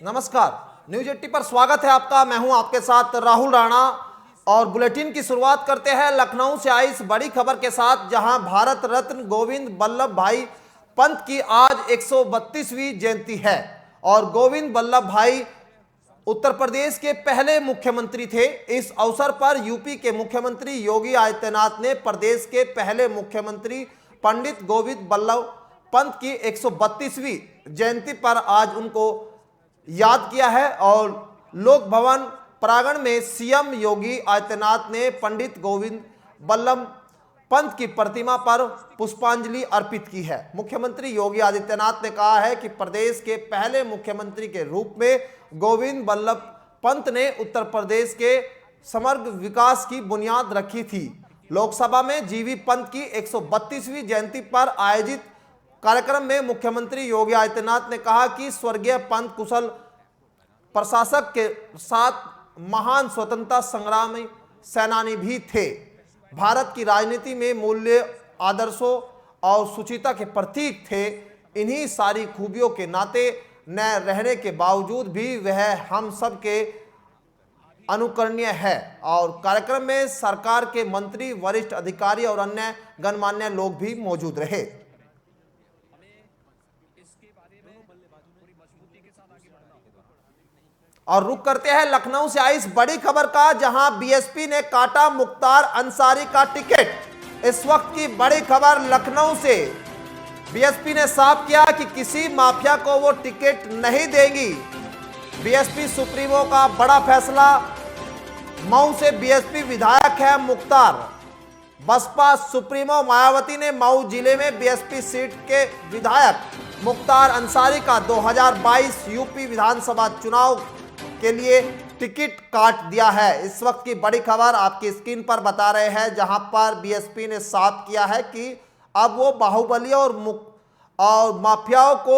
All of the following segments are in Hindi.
नमस्कार। न्यूज 80 पर स्वागत है आपका। मैं हूं आपके साथ राहुल राणा और बुलेटिन की शुरुआत करते हैं लखनऊ से आई इस बड़ी खबर के साथ, जहां भारत रत्न गोविंद बल्लभ भाई पंत की आज 132वीं जयंती है। और गोविंद बल्लभ भाई उत्तर प्रदेश के पहले मुख्यमंत्री थे। इस अवसर पर यूपी के मुख्यमंत्री योगी आदित्यनाथ ने प्रदेश के पहले मुख्यमंत्री पंडित गोविंद बल्लभ पंत की 132वीं जयंती पर आज उनको याद किया है। और लोक भवन प्रांगण में सीएम योगी आदित्यनाथ ने पंडित गोविंद बल्लभ पंत की प्रतिमा पर पुष्पांजलि अर्पित की है। मुख्यमंत्री योगी आदित्यनाथ ने कहा है कि प्रदेश के पहले मुख्यमंत्री के रूप में गोविंद बल्लभ पंत ने उत्तर प्रदेश के समग्र विकास की बुनियाद रखी थी। लोकसभा में जीवी पंत की 132वीं जयंती पर आयोजित कार्यक्रम में मुख्यमंत्री योगी आदित्यनाथ ने कहा कि स्वर्गीय पंत कुशल प्रशासक के साथ महान स्वतंत्रता संग्रामी सेनानी भी थे। भारत की राजनीति में मूल्य, आदर्शों और सुचिता के प्रतीक थे। इन्हीं सारी खूबियों के नाते न रहने के बावजूद भी वह हम सब के अनुकरणीय है। और कार्यक्रम में सरकार के मंत्री, वरिष्ठ अधिकारी और अन्य गणमान्य लोग भी मौजूद रहे। और रुक करते हैं लखनऊ से आई इस बड़ी खबर का, जहां बीएसपी ने काटा मुख्तार अंसारी का टिकट। इस वक्त की बड़ी खबर लखनऊ से। बीएसपी ने साफ किया कि किसी माफिया को वो टिकट नहीं देगी। बीएसपी सुप्रीमो का बड़ा फैसला। मऊ से बीएसपी विधायक है मुख्तार। बसपा सुप्रीमो मायावती ने मऊ जिले में बीएसपी सीट के विधायक मुख्तार अंसारी का 2022 यूपी विधानसभा चुनाव के लिए टिकट काट दिया है। इस वक्त की बड़ी खबर आपकी स्क्रीन पर बता रहे हैं, जहां पर बीएसपी ने साफ किया है कि अब वो बाहुबली और माफियाओं को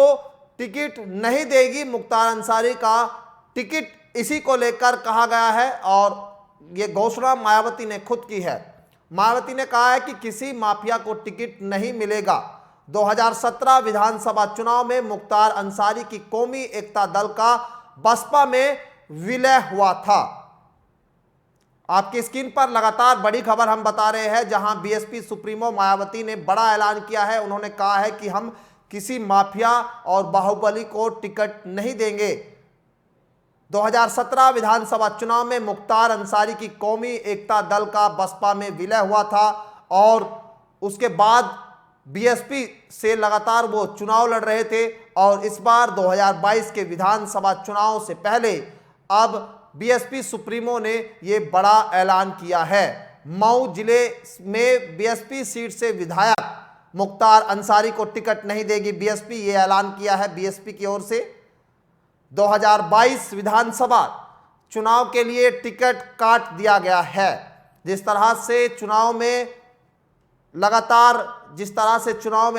टिकट नहीं देगी। मुख्तार अंसारी का टिकट इसी को लेकर कहा गया है और ये घोषणा मायावती ने खुद की है। मायावती ने कहा है कि किसी माफिया को टिकट नहीं मिलेगा। 2017 विधानसभा चुनाव में मुख्तार अंसारी की कौमी एकता दल का बसपा में विलय हुआ था। आपकी स्क्रीन पर लगातार बड़ी खबर हम बता रहे हैं, जहां बीएसपी सुप्रीमो मायावती ने बड़ा ऐलान किया है। उन्होंने कहा है कि हम किसी माफिया और बाहुबली को टिकट नहीं देंगे। 2017 विधानसभा चुनाव में मुख्तार अंसारी की कौमी एकता दल का बसपा में विलय हुआ था और उसके बाद बीएसपी से लगातार वो चुनाव लड़ रहे थे। और इस बार 2022 के विधानसभा चुनाव से पहले अब बीएसपी सुप्रीमो ने ये बड़ा ऐलान किया है। मऊ जिले में बीएसपी सीट से विधायक मुख्तार अंसारी को टिकट नहीं देगी बीएसपी, ये ऐलान किया है बीएसपी की ओर से। 2022 विधानसभा चुनाव के लिए टिकट काट दिया गया है। जिस तरह से चुनाव में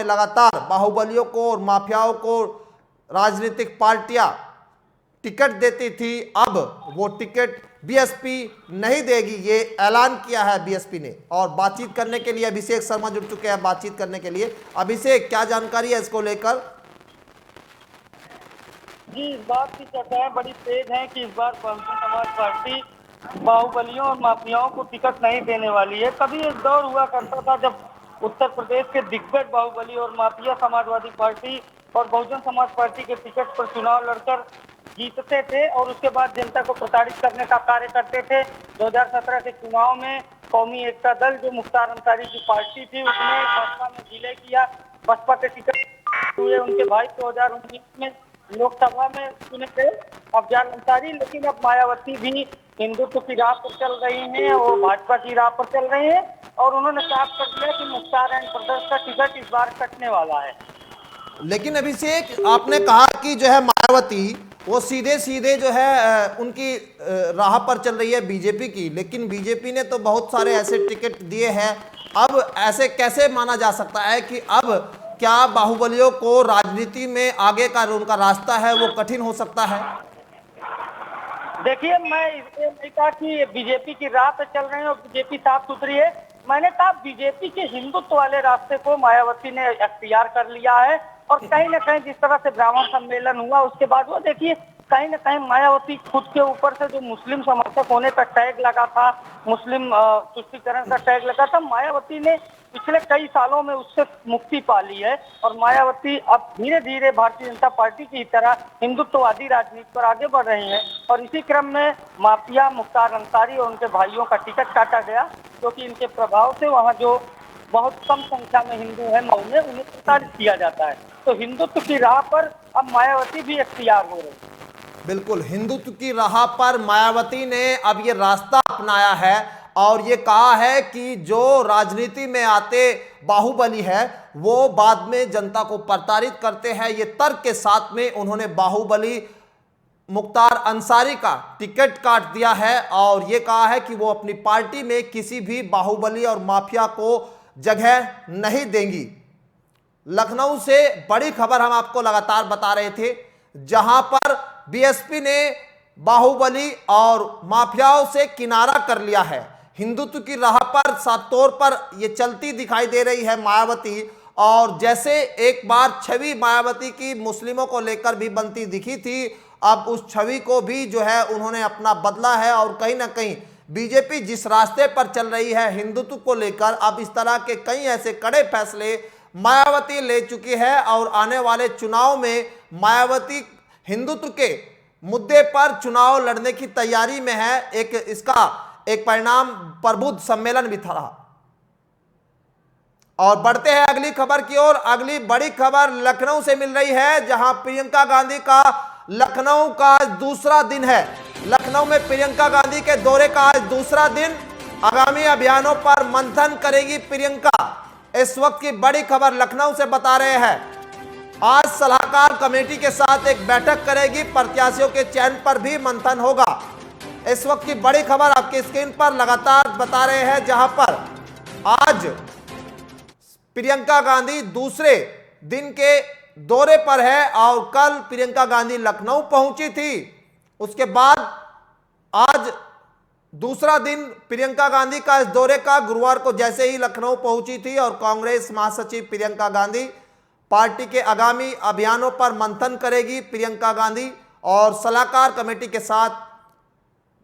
लगातार बाहुबलियों को और माफियाओं को राजनीतिक पार्टियां टिकट देती थी, अब वो टिकट बीएसपी नहीं देगी, ये ऐलान किया है बीएसपी ने। और बातचीत करने के लिए अभिषेक शर्मा जुड़ चुके हैं बातचीत करने के लिए। अभिषेक, क्या जानकारी है इसको लेकर? जी, इस बात की चर्चाएं बड़ी तेज हैं कि इस बार बहुजन समाज पार्टी बाहुबलियों और माफियाओं को टिकट नहीं देने वाली है। कभी एक दौर हुआ करता था जब उत्तर प्रदेश के दिग्गज बाहुबली और माफिया समाजवादी पार्टी और बहुजन समाज पार्टी के टिकट पर चुनाव लड़कर जीतते थे और उसके बाद जनता को प्रताड़ित करने का कार्य करते थे। 2017 के चुनाव में कौमी एकता दल, जो मुख्तार अंसारी की पार्टी थी, उसने बसपा में विलय किया। बसपा के टिकट हुए उनके भाई 2019 में लोकसभा में चुने थे अफजल अंसारी। लेकिन अब मायावती भी हिंदुत्व की राह पर चल रही हैं और भाजपा की राह पर चल रहे हैं और उन्होंने साफ कर दिया कि मुख्तार एंड ब्रदर्स का टिकट इस बार कटने वाला है। लेकिन अभिषेक, आपने कहा कि जो है मायावती वो सीधे सीधे जो है उनकी राह पर चल रही है बीजेपी की, लेकिन बीजेपी ने तो बहुत सारे ऐसे टिकट दिए हैं। अब ऐसे कैसे माना जा सकता है कि अब क्या बाहुबलियों को राजनीति में आगे का उनका रास्ता है वो कठिन हो सकता है? देखिए, मैं इसलिए नहीं कहा कि बीजेपी की राह पे चल रहे हैं और बीजेपी साफ सुथरी है। मैंने कहा बीजेपी के हिंदुत्व वाले रास्ते को मायावती ने अख्तियार कर लिया है और कहीं न कहीं जिस तरह से ब्राह्मण सम्मेलन हुआ उसके बाद वो देखिए कहीं न कहीं मायावती खुद के ऊपर से जो मुस्लिम समर्थक होने का टैग लगा था, मुस्लिम तुष्टीकरण का टैग लगा था, मायावती ने पिछले कई सालों में उससे मुक्ति पा ली है और मायावती अब धीरे धीरे भारतीय जनता पार्टी की तरह हिंदुत्ववादी राजनीति पर आगे बढ़ रही है। और इसी क्रम में माफिया मुख्तार अंसारी और उनके भाइयों का टिकट काटा गया, क्योंकि इनके प्रभाव से वहाँ जो बहुत कम संख्या में हिंदू है मऊ में, उन्हें प्रताड़ित किया जाता है। तो हिंदुत्व की राह पर अब मायावती भी अख्तियार हो रही है। बिल्कुल, हिंदुत्व की राह पर मायावती ने अब ये रास्ता अपनाया है और ये कहा है कि जो राजनीति में आते बाहुबली है वो बाद में जनता को प्रताड़ित करते हैं। ये तर्क के साथ में उन्होंने बाहुबली मुख्तार अंसारी का टिकट काट दिया है और ये कहा है कि वो अपनी पार्टी में किसी भी बाहुबली और माफिया को जगह नहीं देंगी। लखनऊ से बड़ी खबर हम आपको लगातार बता रहे थे, जहां पर बीएसपी ने बाहुबली और माफियाओं से किनारा कर लिया है। हिंदुत्व की राह पर साफ तौर पर यह चलती दिखाई दे रही है मायावती, और जैसे एक बार छवि मायावती की मुस्लिमों को लेकर भी बनती दिखी थी, अब उस छवि को भी जो है उन्होंने अपना बदला है। और कहीं ना कहीं बीजेपी जिस रास्ते पर चल रही है हिंदुत्व को लेकर, अब इस तरह के कई ऐसे कड़े फैसले मायावती ले चुकी है और आने वाले चुनाव में मायावती हिंदुत्व के मुद्दे पर चुनाव लड़ने की तैयारी में है। इसका एक परिणाम प्रबुद्ध सम्मेलन भी था। और बढ़ते हैं अगली खबर की ओर। अगली बड़ी खबर लखनऊ से मिल रही है, जहां प्रियंका गांधी का लखनऊ का दूसरा दिन है। लखनऊ में प्रियंका गांधी के दौरे का आज दूसरा दिन। आगामी अभियानों पर मंथन करेगी प्रियंका। इस वक्त की बड़ी खबर लखनऊ से बता रहे हैं, आज सलाहकार कमेटी के साथ एक बैठक करेगी, प्रत्याशियों के चयन पर भी मंथन होगा। इस वक्त की बड़ी खबर आपकी स्क्रीन पर लगातार बता रहे हैं, जहां पर आज प्रियंका गांधी दूसरे दिन के दौरे पर है और कल प्रियंका गांधी लखनऊ पहुंची थी। उसके बाद आज दूसरा दिन प्रियंका गांधी का इस दौरे का। गुरुवार को जैसे ही लखनऊ पहुंची थी और कांग्रेस महासचिव प्रियंका गांधी पार्टी के आगामी अभियानों पर मंथन करेगी प्रियंका गांधी और सलाहकार कमेटी के साथ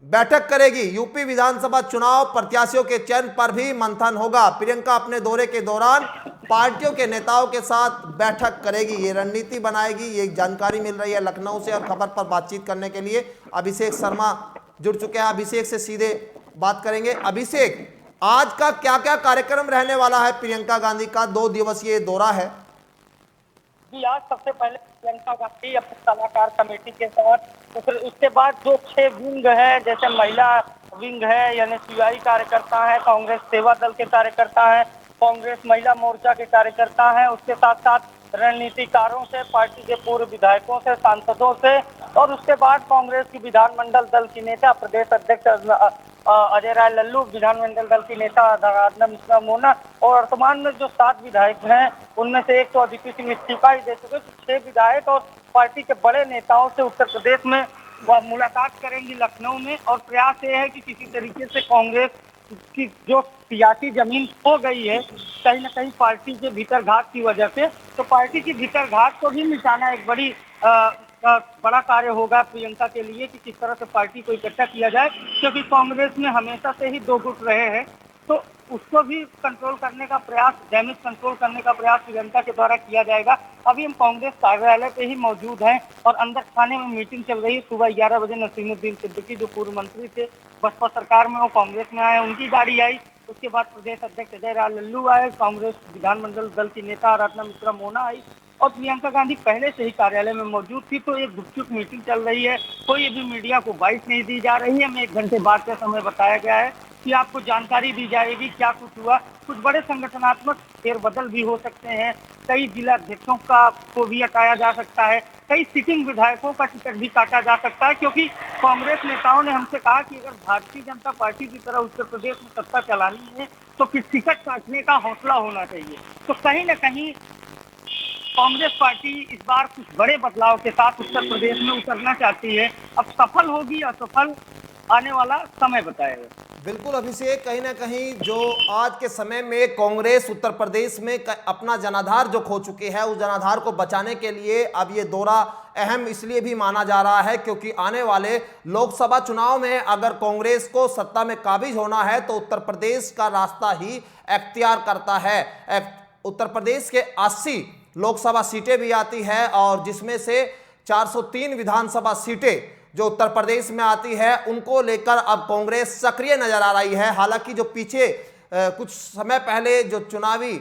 बैठक करेगी। यूपी विधानसभा चुनाव प्रत्याशियों के चयन पर भी मंथन होगा। प्रियंका अपने दौरे के दौरान पार्टियों के नेताओं के साथ बैठक करेगी, ये रणनीति बनाएगी। ये जानकारी मिल रही है लखनऊ से और खबर पर बातचीत करने के लिए अभिषेक शर्मा जुड़ चुके हैं। अभिषेक से सीधे बात करेंगे। अभिषेक, आज का क्या क्या कार्यक्रम रहने वाला है प्रियंका गांधी का 2 दिवसीय दौरा है? जी, आज सबसे पहले प्रियंका गांधी अपने सलाहकार कमेटी के साथ, तो फिर उसके बाद जो 6 विंग है, जैसे महिला विंग है यानी सीआई कार्यकर्ता है, कांग्रेस सेवा दल के कार्यकर्ता है, कांग्रेस महिला मोर्चा के कार्यकर्ता हैं, उसके साथ साथ रणनीतिकारों से, पार्टी के पूर्व विधायकों से, सांसदों से, और उसके बाद कांग्रेस की विधानमंडल दल की नेता प्रदेश अध्यक्ष अजय राय लल्लू, विधानमंडल दल की नेता आराधना मिश्रा मोना, और वर्तमान में जो 7 विधायक हैं उनमें से एक तो अदिति सिंह इस्तीफा ही दे चुके, 6 विधायक और पार्टी के बड़े नेताओं से उत्तर प्रदेश में वह मुलाकात करेंगी लखनऊ में। और प्रयास ये है कि किसी तरीके से कांग्रेस की जो सियासी जमीन खो गई है कहीं ना कहीं पार्टी के भीतरघात की वजह से, तो पार्टी की भीतरघात को भी मिटाना एक बड़ा कार्य होगा प्रियंका के लिए कि किस तरह से पार्टी को इकट्ठा किया जाए, क्योंकि कांग्रेस में हमेशा से ही 2 गुट रहे हैं, तो उसको भी कंट्रोल करने का प्रयास, डैमेज कंट्रोल करने का प्रयास प्रियंका के द्वारा किया जाएगा। अभी हम कांग्रेस कार्यालय पे ही मौजूद हैं और अंदर थाने में मीटिंग चल रही है। सुबह 11 बजे नसीमुद्दीन सिद्दीकी जो पूर्व मंत्री थे बसपा सरकार में, वो कांग्रेस में आए, उनकी गाड़ी आई। उसके बाद प्रदेश अध्यक्ष अजय राय लल्लू आए, कांग्रेस विधानमंडल दल की नेता आराधना मिश्रा मोना आई और प्रियंका गांधी पहले से ही कार्यालय में मौजूद थी। तो एक गुपचुप मीटिंग चल रही है, कोई भी मीडिया को बाइट नहीं दी जा रही है। हमें 1 घंटे बाद का समय बताया गया है कि आपको जानकारी दी जाएगी क्या कुछ हुआ। कुछ बड़े संगठनात्मक फेरबदल भी हो सकते हैं, कई जिला अध्यक्षों को भी हटाया जा सकता है, कई सिटिंग विधायकों का टिकट भी काटा जा सकता है, क्योंकि कांग्रेस नेताओं ने हमसे कहा कि अगर भारतीय जनता पार्टी की तरह उत्तर प्रदेश में सत्ता चलानी है तो फिर टिकट काटने का हौसला होना चाहिए। तो कहीं न कहीं कांग्रेस पार्टी इस बार कुछ बड़े बदलाव के साथ उत्तर प्रदेश में उतरना चाहती है। अब सफल होगी या असफल, आने वाला समय बताएगा। बिल्कुल अभिषेक, कहीं ना कहीं जो आज के समय में कांग्रेस उत्तर प्रदेश में अपना जनाधार जो खो चुकी है, उस जनाधार को बचाने के लिए अब ये दौरा अहम इसलिए भी माना जा रहा है क्योंकि आने वाले लोकसभा चुनाव में अगर कांग्रेस को सत्ता में काबिज होना है तो उत्तर प्रदेश का रास्ता ही अख्तियार करता है। उत्तर प्रदेश के 80 लोकसभा सीटें भी आती है और जिसमें से 403 विधानसभा सीटें जो उत्तर प्रदेश में आती है उनको लेकर अब कांग्रेस सक्रिय नजर आ रही है। हालांकि जो पीछे कुछ समय पहले जो चुनावी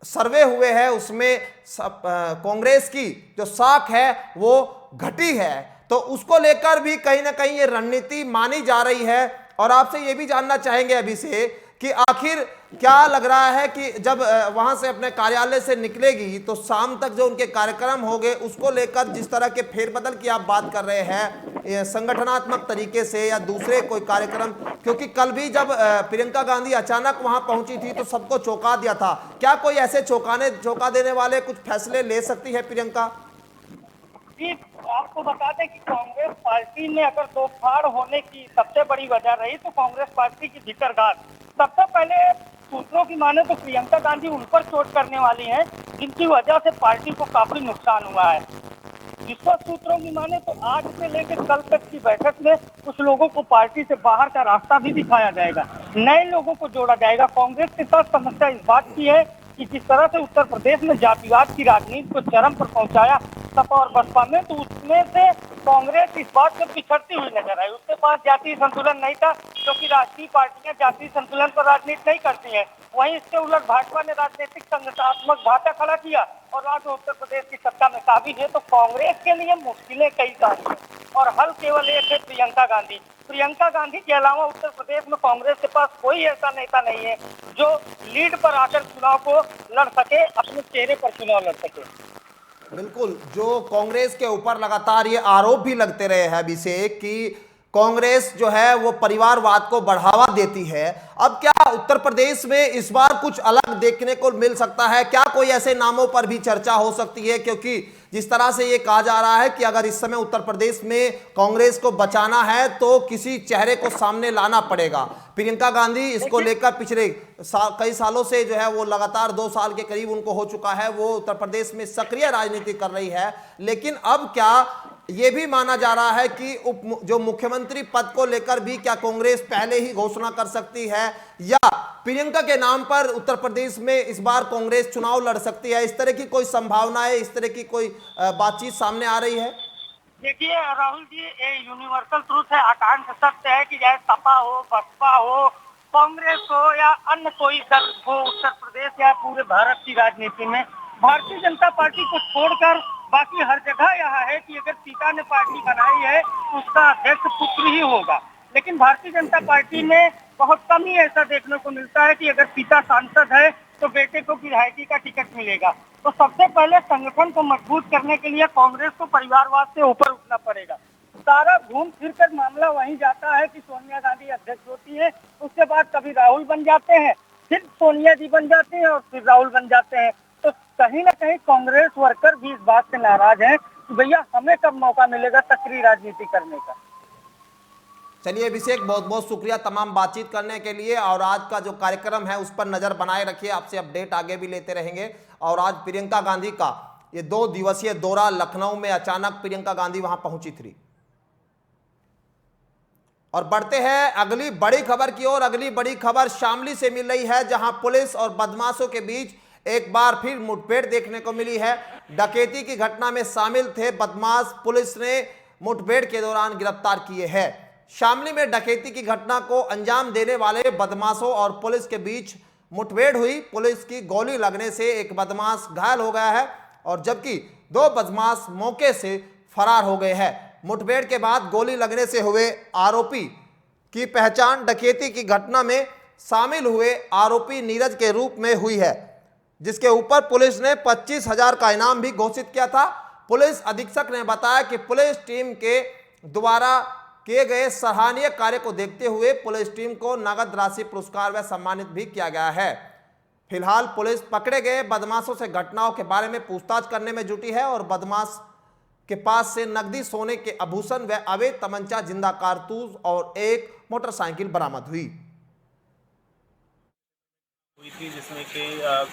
सर्वे हुए हैं उसमें कांग्रेस की जो साख है वो घटी है, तो उसको लेकर भी कहीं ना कहीं ये रणनीति मानी जा रही है। और आपसे ये भी जानना चाहेंगे अभिषेक कि आखिर क्या लग रहा है कि जब वहां से अपने कार्यालय से निकलेगी तो शाम तक जो उनके कार्यक्रम होंगे उसको लेकर जिस तरह के फेरबदल की आप बात कर रहे हैं संगठनात्मक तरीके से या दूसरे कोई कार्यक्रम, क्योंकि कल भी जब प्रियंका गांधी अचानक वहां पहुंची थी तो सबको चौंका दिया था, क्या कोई ऐसे चौंका देने वाले कुछ फैसले ले सकती है प्रियंका? जी, आपको बता दें कि कांग्रेस पार्टी में अगर दो फाड़ होने की सबसे बड़ी वजह रही तो कांग्रेस पार्टी की भीतरघात। सबसे पहले सूत्रों की माने तो प्रियंका गांधी उन पर चोट करने वाली हैं जिनकी वजह से पार्टी को काफी नुकसान हुआ है। विश्वस्त सूत्रों की माने तो आज से लेकर कल तक की बैठक में कुछ लोगों को पार्टी से बाहर का रास्ता भी दिखाया जाएगा, नए लोगों को जोड़ा जाएगा। कांग्रेस के साथ समस्या इस बात की है कि जिस तरह से उत्तर प्रदेश में जातिवाद की राजनीति को चरम पर पहुंचाया सपा और बसपा में, तो उसमें से कांग्रेस इस बात में पिछड़ती हुई नजर आई। उसके पास जातीय संतुलन नहीं था क्योंकि राष्ट्रीय पार्टियां जातीय संतुलन पर राजनीति नहीं करती हैं। वहीं इसके उलट भाजपा ने राजनीतिक संगठनात्मक ढांचा खड़ा किया और आज उत्तर प्रदेश की सत्ता में काबिज है। तो कांग्रेस के लिए मुश्किलें कई सारी हैं और हल केवल एक है, प्रियंका गांधी। प्रियंका गांधी के अलावा उत्तर प्रदेश में कांग्रेस के पास कोई ऐसा नेता नहीं है जो लीड पर आकर चुनाव को लड़ सके, अपने चेहरे पर चुनाव लड़ सके। बिल्कुल, जो कांग्रेस के ऊपर लगातार ये आरोप भी लगते रहे हैं अभिषेक कि कांग्रेस जो है वो परिवारवाद को बढ़ावा देती है, अब क्या उत्तर प्रदेश में इस बार कुछ अलग देखने को मिल सकता है? क्या कोई ऐसे नामों पर भी चर्चा हो सकती है? क्योंकि जिस तरह से ये कहा जा रहा है कि अगर इस समय उत्तर प्रदेश में कांग्रेस को बचाना है तो किसी चेहरे को सामने लाना पड़ेगा। प्रियंका गांधी इसको लेकर पिछले कई सालों से जो है वो लगातार 2 साल के करीब उनको हो चुका है, वो उत्तर प्रदेश में सक्रिय राजनीति कर रही है। लेकिन अब क्या ये भी माना जा रहा है कि जो मुख्यमंत्री पद को लेकर भी क्या कांग्रेस पहले ही घोषणा कर सकती है या प्रियंका के नाम पर उत्तर प्रदेश में इस बार कांग्रेस चुनाव लड़ सकती है? इस तरह की कोई संभावना है, इस तरह की कोई बातचीत सामने आ रही है? देखिए राहुल जी, ये यूनिवर्सल ट्रूथ है, आकांक्ष सत्य है कि चाहे सपा हो, बसपा हो, कांग्रेस हो या अन्य कोई दल हो उत्तर प्रदेश या पूरे भारत की राजनीति में, भारतीय जनता पार्टी को छोड़कर बाकी हर जगह यह है कि अगर पिता ने पार्टी बनाई है तो उसका अध्यक्ष पुत्र ही होगा। लेकिन भारतीय जनता पार्टी में बहुत कम ही ऐसा देखने को मिलता है कि अगर पिता सांसद है तो बेटे को विधायकी का टिकट मिलेगा। तो सबसे पहले संगठन को मजबूत करने के लिए कांग्रेस को परिवारवाद से ऊपर उठना पड़ेगा। सारा घूम फिर कर मामला वहीं जाता है कि सोनिया गांधी अध्यक्ष होती है, उसके बाद कभी राहुल बन जाते हैं, फिर सोनिया जी बन जाते हैं और फिर राहुल बन जाते हैं। तो कहीं ना कहीं कांग्रेस वर्कर भी इस बात से नाराज हैं कि भैया हमें कब मौका मिलेगा सक्रिय राजनीति करने का। चलिए अभिषेक, बहुत बहुत शुक्रिया तमाम बातचीत करने के लिए, और आज का जो कार्यक्रम है उस पर नजर बनाए रखिए, आपसे अपडेट आगे भी लेते रहेंगे। और आज प्रियंका गांधी का ये 2 दिवसीय दौरा लखनऊ में अचानक प्रियंका गांधी वहां पहुंची थी। और बढ़ते हैं अगली बड़ी खबर की ओर। अगली बड़ी खबर शामली से मिल रही है, जहां पुलिस और बदमाशों के बीच एक बार फिर मुठभेड़ देखने को मिली है। डकैती की घटना में शामिल थे बदमाश, पुलिस ने मुठभेड़ के दौरान गिरफ्तार किए हैं। शामली में डकैती की घटना को अंजाम देने वाले बदमाशों और पुलिस के बीच मुठभेड़ हुई। पुलिस की गोली लगने से एक बदमाश घायल हो गया है और जबकि 2 बदमाश मौके से फरार हो गए हैं। मुठभेड़ के बाद गोली लगने से हुए आरोपी की पहचान डकैती की घटना में शामिल हुए आरोपी नीरज के रूप में हुई है, जिसके ऊपर पुलिस ने 25,000 का इनाम भी घोषित किया था। पुलिस अधीक्षक ने बताया कि पुलिस टीम के द्वारा किए गए सराहनीय कार्य को देखते हुए पुलिस टीम को नगद राशि पुरस्कार व सम्मानित भी किया गया है। फिलहाल पुलिस पकड़े गए बदमाशों से घटनाओं के बारे में पूछताछ करने में जुटी है और बदमाश के पास से नकदी, सोने के आभूषण व अवैध तमंचा, जिंदा कारतूस और एक मोटरसाइकिल बरामद हुई। हुई थी, जिसमें कि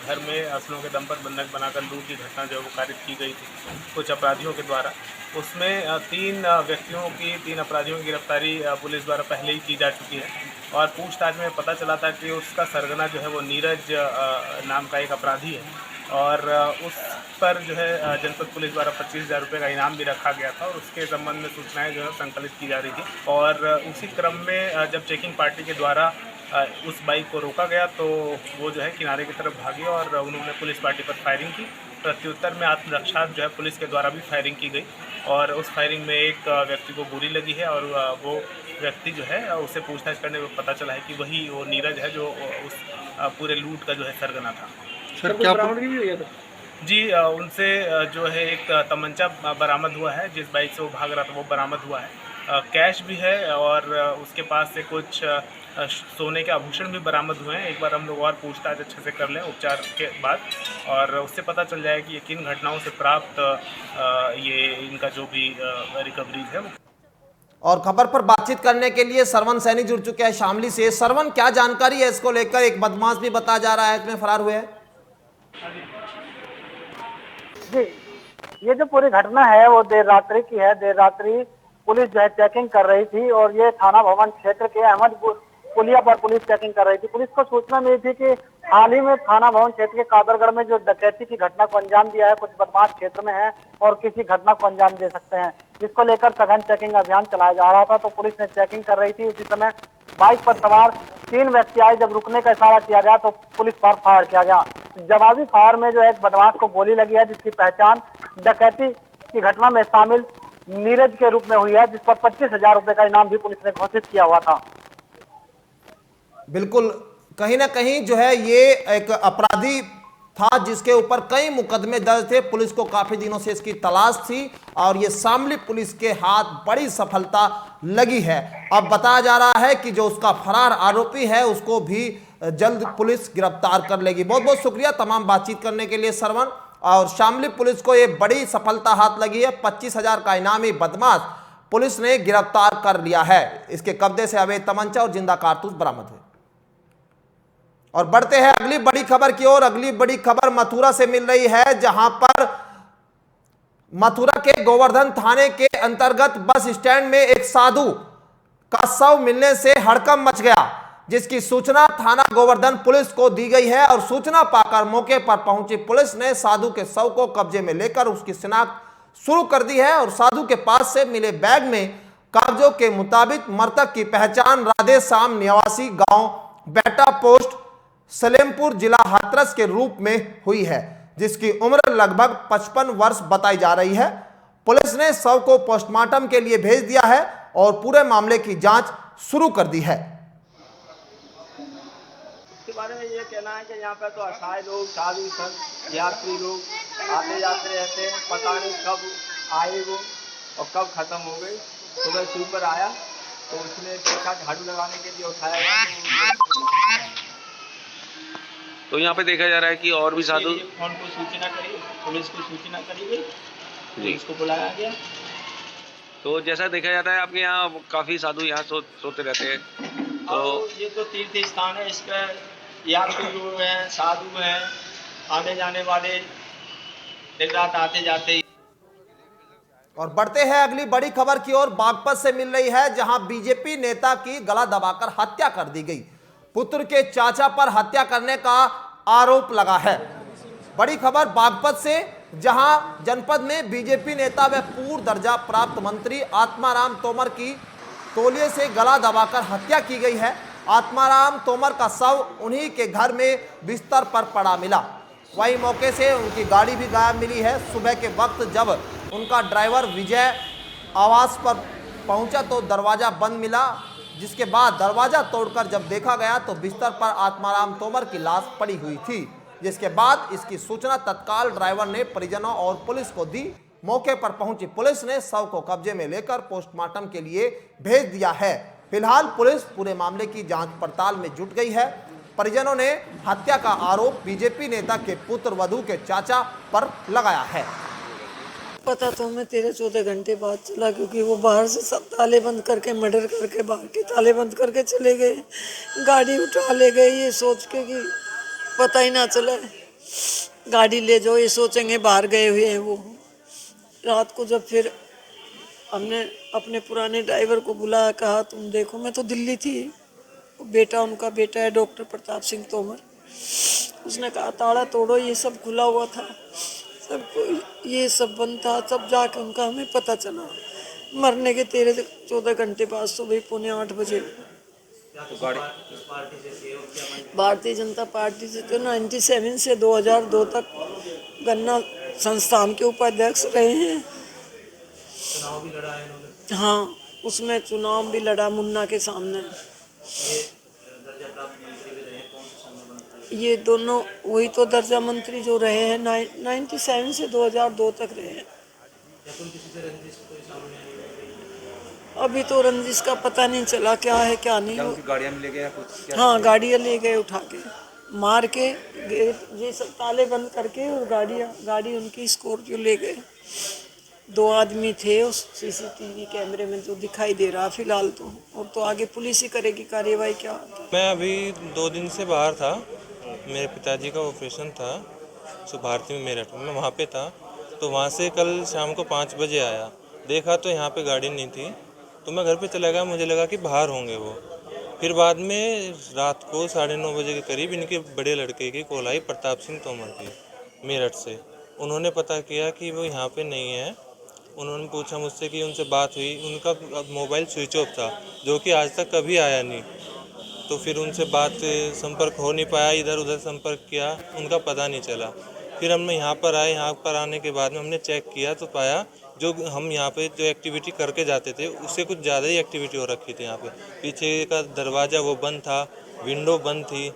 घर में असलों के दम पर बंधक बनाकर लूट की घटना जो है वो कारित की गई थी कुछ अपराधियों के द्वारा। उसमें तीन अपराधियों की गिरफ्तारी पुलिस द्वारा पहले ही की जा चुकी है और पूछताछ में पता चला था कि उसका सरगना जो है वो नीरज नाम का एक अपराधी है और उस पर जो है जनपद पुलिस द्वारा 25,000 रुपये का इनाम भी रखा गया था और उसके संबंध में सूचनाएं जो है संकलित की जा रही थी और उसी क्रम में जब चेकिंग पार्टी के द्वारा उस बाइक को रोका गया तो वो जो है किनारे की तरफ भागी और उन्होंने पुलिस पार्टी पर फायरिंग की। प्रत्युत्तर में आत्मरक्षा जो है पुलिस के द्वारा भी फायरिंग की गई और उस फायरिंग में एक व्यक्ति को गोली लगी है और वो व्यक्ति जो है उसे पूछताछ करने में पता चला है कि वही वो नीरज है जो उस पूरे लूट का जो है सरगना था। सर क्या बरामदगी भी हुई है? जी उनसे जो है एक तमंचा बरामद हुआ है, जिस बाइक से वो भाग रहा था वो बरामद हुआ है। कैश भी है और उसके पास से कुछ सोने के आभूषण भी बरामद हुए हैं। एक बार हम लोग और पूछताछ अच्छे से कर लें उपचार के बाद और उससे पता चल जाए कि ये किन घटनाओं से प्राप्त ये इनका जो भी रिकवरीज है। और खबर पर बातचीत करने के लिए सरवन सैनी जुड़ चुके हैं शामली से। सरवन, क्या जानकारी है इसको लेकर? एक बदमाश भी बताया जा रहा है इसमें फरार हुए हैं। जी, ये जो पूरी घटना है वो देर रात्रि की है। देर रात्रि पुलिस जो है चेकिंग कर रही थी और ये थाना भवन क्षेत्र के अहमद पुलिया पर पुलिस चेकिंग कर रही थी। पुलिस को सूचना मिली थी कि हाल ही में थाना भवन क्षेत्र के कादरगढ़ में जो डकैती की घटना को अंजाम दिया है, कुछ बदमाश क्षेत्र में है और किसी घटना को अंजाम दे सकते हैं, जिसको लेकर सघन चेकिंग अभियान चलाया जा रहा था। तो पुलिस ने चेकिंग कर रही थी। उसी समय बाइक पर सवार 3 व्यक्ति आए। जब रुकने का इशारा किया गया तो पुलिस पर फायर किया गया। जवाबी फायर में जो है एक बदमाश को गोली लगी है, जिसकी पहचान डकैती की घटना में शामिल नीरज के रूप में हुई है, जिस पर 25,000 रुपए का इनाम भी पुलिस ने घोषित किया हुआ था। बिल्कुल, कहीं ना कहीं जो है ये एक अपराधी था जिसके ऊपर कई मुकदमे दर्ज थे। पुलिस को काफी दिनों से इसकी तलाश थी और ये शामली पुलिस के हाथ बड़ी सफलता लगी है। अब बताया जा रहा है कि जो उसका फरार आरोपी है उसको भी जल्द पुलिस गिरफ्तार कर लेगी। बहुत बहुत शुक्रिया तमाम बातचीत करने के लिए सरवन। और शामली पुलिस को ये बड़ी सफलता हाथ लगी है। 25,000 का इनामी बदमाश पुलिस ने गिरफ्तार कर लिया है। इसके कब्जे से अवैध तमंचा और जिंदा कारतूस बरामद हुए। और बढ़ते हैं अगली बड़ी खबर की ओर। अगली बड़ी खबर मथुरा से मिल रही है, जहां पर मथुरा के गोवर्धन थाने के अंतर्गत बस स्टैंड में एक साधु का शव मिलने से हड़कंप मच गया, जिसकी सूचना थाना गोवर्धन पुलिस को दी गई है और सूचना पाकर मौके पर पहुंची पुलिस ने साधु के शव को कब्जे में लेकर उसकी शिनाख्त शुरू कर दी है। और साधु के पास से मिले बैग में कागजों के मुताबिक मृतक की पहचान राधे श्याम निवासी गांव बेटा पोस्ट सलेमपुर जिला हाथरस के रूप में हुई है, जिसकी उम्र लगभग 55 वर्ष बताई जा रही है। पुलिस ने शव को पोस्टमार्टम के लिए भेज दिया है और पूरे मामले की जांच शुरू कर दी है। इसके बारे में ये कहना है कि यहाँ पर तो असहाय लोग, साधु संत, यात्री लोग आते जाते रहते हैं। पता नहीं कब आए वो और कब खत्म हो गई। सुबह स्वीपर आया तो उसने देखा झाड़ू लगाने के लिए उठाया तो यहाँ पे देखा जा रहा है कि और भी साधु फोन को सूचना करी, पुलिस को सूचना करी गई, पुलिस को बुलाया गया। तो जैसा देखा जाता है आपके यहाँ काफी साधु यहाँ सोते रहते हैं। तो ये तो तीर्थ स्थान है, इस पर यात्री लोग हैं, साधु हैं, आने जाने वाले दिन रात आते जाते। और बढ़ते हैं अगली बड़ी खबर की ओर। बागपत से मिल रही है, जहां बीजेपी नेता की गला दबाकर हत्या कर दी गई। पुत्र के चाचा पर हत्या करने का आरोप लगा है। बड़ी खबर बागपत से, जहां जनपद में बीजेपी नेता व पूर्व दर्जा प्राप्त मंत्री आत्माराम तोमर की तौलिए से गला दबाकर हत्या की गई है। आत्माराम तोमर का शव उन्हीं के घर में बिस्तर पर पड़ा मिला। वहीं मौके से उनकी गाड़ी भी गायब मिली है। सुबह के वक्त जब उनका ड्राइवर विजय आवास पर पहुंचा तो दरवाजा बंद मिला, जिसके बाद दरवाजा तोड़कर जब देखा गया तो बिस्तर पर आत्माराम तोमर की लाश पड़ी हुई थी। जिसके बाद इसकी सूचना तत्काल ड्राइवर ने परिजनों और पुलिस को दी। मौके पर पहुंची पुलिस ने शव को कब्जे में लेकर पोस्टमार्टम के लिए भेज दिया है। फिलहाल पुलिस पूरे मामले की जांच पड़ताल में जुट गई है। परिजनों ने हत्या का आरोप बीजेपी नेता के पुत्र वधू के चाचा पर लगाया है। पता तो हमें 13-14 घंटे बाद चला, क्योंकि वो बाहर से सब ताले बंद करके मर्डर करके बाहर के ताले बंद करके चले गए। गाड़ी उठा ले गए ये सोच के कि पता ही ना चले। गाड़ी ले जाओ ये सोचेंगे बाहर गए हुए हैं वो। रात को जब फिर हमने अपने पुराने ड्राइवर को बुलाया, कहा तुम देखो, मैं तो दिल्ली थी, बेटा उनका बेटा है डॉक्टर प्रताप सिंह तोमर, उसने कहा ताला तोड़ो, ये सब खुला हुआ था, सब ये सब बंद था। तब जाके उनका हमें पता चला। मरने के 13-14 घंटे बाद सुबह 7:45 बजे भारतीय जनता पार्टी से तो 97 से 2002 तक गन्ना संस्थान के उपाध्यक्ष रहे हैं। हाँ, उसमें चुनाव भी लड़ा मुन्ना के सामने। ये दोनों वही तो दर्जा मंत्री जो रहे हैं 97 से 2002 तक रहे हैं। अभी तो रंजिश का पता नहीं चला क्या है क्या नहीं। गाड़ियाँ ले गए कुछ? हाँ, गाड़ियाँ ले गए उठा के, मार के, ये सब ताले बंद करके, और गाड़ी उनकी स्कॉर्पियो ले गए। 2 आदमी थे उस सीसीटीवी कैमरे में जो दिखाई दे रहा फिलहाल तो, और तो आगे पुलिस ही करेगी कार्रवाई क्या होता है। मैं अभी 2 दिन से बाहर था, मेरे पिताजी का ऑपरेशन था भारती में, मेरठ में, मैं वहाँ पे था। तो वहाँ से कल शाम को 5 बजे आया, देखा तो यहाँ पे गाड़ी नहीं थी, तो मैं घर पे चला गया, मुझे लगा कि बाहर होंगे वो। फिर बाद में रात को 9:30 बजे के करीब इनके बड़े लड़के की कॉल आई, प्रताप सिंह तोमर की, मेरठ से। उन्होंने पता किया कि वो यहाँ पे नहीं है। उन्होंने पूछा मुझसे कि उनसे बात हुई, उनका मोबाइल स्विच ऑफ था, जो कि आज तक कभी आया नहीं। तो फिर उनसे बात संपर्क हो नहीं पाया, इधर उधर संपर्क किया, उनका पता नहीं चला। फिर हम यहाँ पर आए, यहाँ पर आने के बाद में हमने चेक किया तो पाया जो हम यहाँ पे जो एक्टिविटी करके जाते थे उससे कुछ ज़्यादा ही एक्टिविटी हो रखी थी। यहाँ पे पीछे का दरवाज़ा वो बंद था, विंडो बंद थी,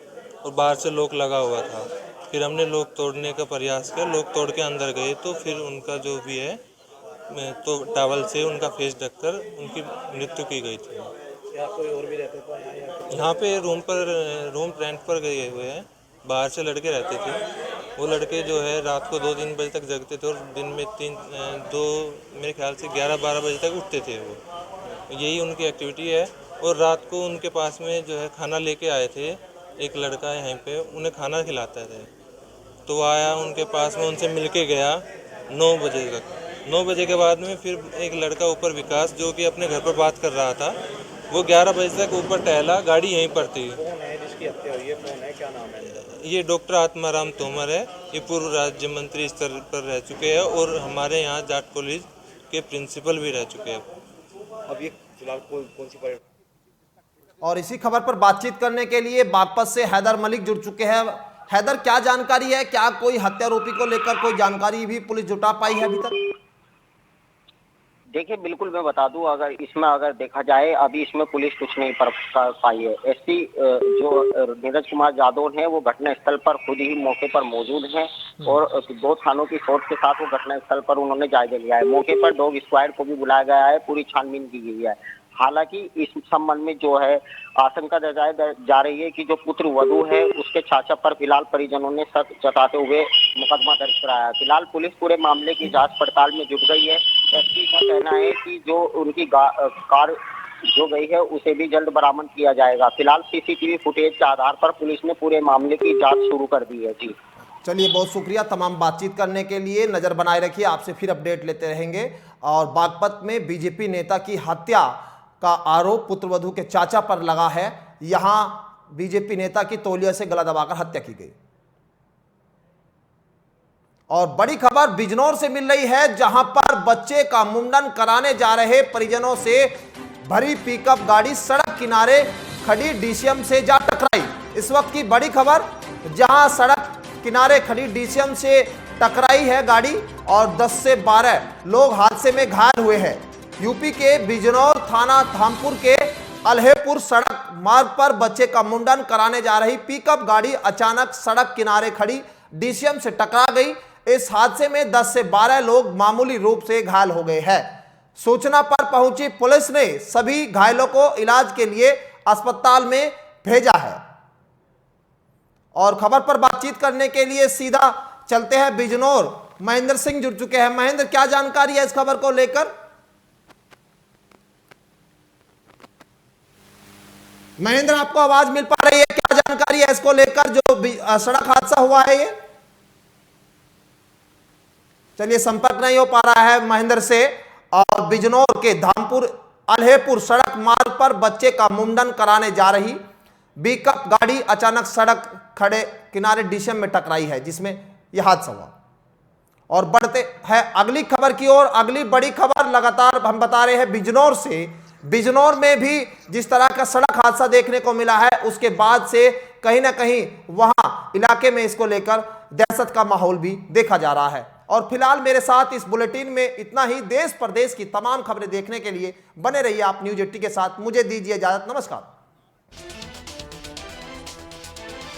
और बाहर से लॉक लगा हुआ था। फिर हमने लॉक तोड़ने का प्रयास किया, लॉक तोड़ के अंदर गए तो फिर उनका जो भी है तो टॉवल से उनका फेस ढककर उनकी मृत्यु की गई थी। कोई और भी रहते थे यहाँ पे रूम रेंट पर गए हुए हैं, बाहर से लड़के रहते थे। वो लड़के जो है रात को 2-3 बजे तक जगते थे, और दिन में मेरे ख्याल से 11-12 बजे तक उठते थे वो। यही उनकी एक्टिविटी है। और रात को उनके पास में जो है खाना लेके आए थे, एक लड़का है यहाँ पे, उन्हें खाना खिलाता थे। तो आया उनके पास में, उनसे मिल के गया 9 बजे तक। 9 बजे के बाद में फिर एक लड़का ऊपर विकास, जो कि अपने घर पर बात कर रहा था, वो 11 बजे तक ऊपर टहला, गाड़ी यहीं पर थी। कौन है जिसकी हत्या हुई है, कौन है, क्या नाम है? ये डॉक्टर आत्माराम तोमर है। ये पूर्व राज्य मंत्री स्तर पर रह चुके हैं, और हमारे यहाँ जाट कॉलेज के प्रिंसिपल भी रह चुके हैं। अब ये फिलहाल कौन सी पार्टी? और इसी खबर पर बातचीत करने के लिए बागपत से हैदर मलिक जुड़ चुके हैं। हैदर, क्या जानकारी है? क्या कोई हत्यारोपी को लेकर कोई जानकारी भी पुलिस जुटा पाई है अभी तक? देखिए, बिल्कुल मैं बता दूं, अगर देखा जाए, अभी इसमें पुलिस कुछ नहीं कर पाई है। एसपी जो नीरज कुमार जादव हैं, वो घटना स्थल पर खुद ही मौके पर मौजूद हैं, और 2 थानों की फोर्स के साथ वो घटना स्थल पर उन्होंने जायजा लिया है। मौके पर डॉग स्क्वाड को भी बुलाया गया है, पूरी छानबीन की गई है। हालांकि इस संबंध में जो है आशंका जताई जा रही है कि जो पुत्र वधू है उसके चाचा पर फिलहाल परिजनों ने शक जताते हुए मुकदमा दर्ज कराया। फिलहाल पुलिस पूरे मामले की जांच पड़ताल में जुट गई है। एसपी का कहना है कि जो उनकी कार जो गई है उसे भी जल्द बरामद किया जाएगा। फिलहाल सीसीटीवी फुटेज के आधार पर पुलिस ने पूरे मामले की जाँच शुरू कर दी है। जी चलिए, बहुत शुक्रिया तमाम बातचीत करने के लिए। नजर बनाए रखिए, आपसे फिर अपडेट लेते रहेंगे। और बागपत में बीजेपी नेता की हत्या का आरोप पुत्रवधू के चाचा पर लगा है। यहां बीजेपी नेता की तौलिया से गला दबाकर हत्या की गई। और बड़ी खबर बिजनौर से मिल रही है, जहां पर बच्चे का मुंडन कराने जा रहे परिजनों से भरी पिकअप गाड़ी सड़क किनारे खड़ी डीसीएम से जा टकराई। इस वक्त की बड़ी खबर, जहां सड़क किनारे खड़ी डीसीएम से टकराई है गाड़ी, और 10 से 12 लोग हादसे में घायल हुए हैं। यूपी के बिजनौर थाना धामपुर के अल्हेपुर सड़क मार्ग पर बच्चे का मुंडन कराने जा रही पिकअप गाड़ी अचानक सड़क किनारे खड़ी डीसीएम से टकरा गई। इस हादसे में 10 से 12 लोग मामूली रूप से घायल हो गए हैं। सूचना पर पहुंची पुलिस ने सभी घायलों को इलाज के लिए अस्पताल में भेजा है। और खबर पर बातचीत करने के लिए सीधा चलते हैं बिजनौर। महेंद्र सिंह जुड़ चुके हैं। महेंद्र, क्या जानकारी है इस खबर को लेकर? महेंद्र, आपको आवाज मिल पा रही है क्या? जानकारी है इसको लेकर जो सड़क हादसा हुआ है ये? चलिए, संपर्क नहीं हो पा रहा है महेंद्र से। और बिजनौर के धामपुर अल्हेपुर सड़क मार्ग पर बच्चे का मुंडन कराने जा रही पिकअप गाड़ी अचानक सड़क खड़े किनारे डीसीएम में टकराई है, जिसमें यह हादसा हुआ। और बढ़ते हैं अगली खबर की ओर। अगली बड़ी खबर लगातार हम बता रहे हैं बिजनौर से। बिजनौर में भी जिस तरह का सड़क हादसा देखने को मिला है, उसके बाद से कहीं ना कहीं वहां इलाके में इसको लेकर दहशत का माहौल भी देखा जा रहा है। और फिलहाल मेरे साथ इस बुलेटिन में इतना ही। देश प्रदेश की तमाम खबरें देखने के लिए बने रहिए आप न्यूज 80 के साथ। मुझे दीजिए इजाजत, नमस्कार।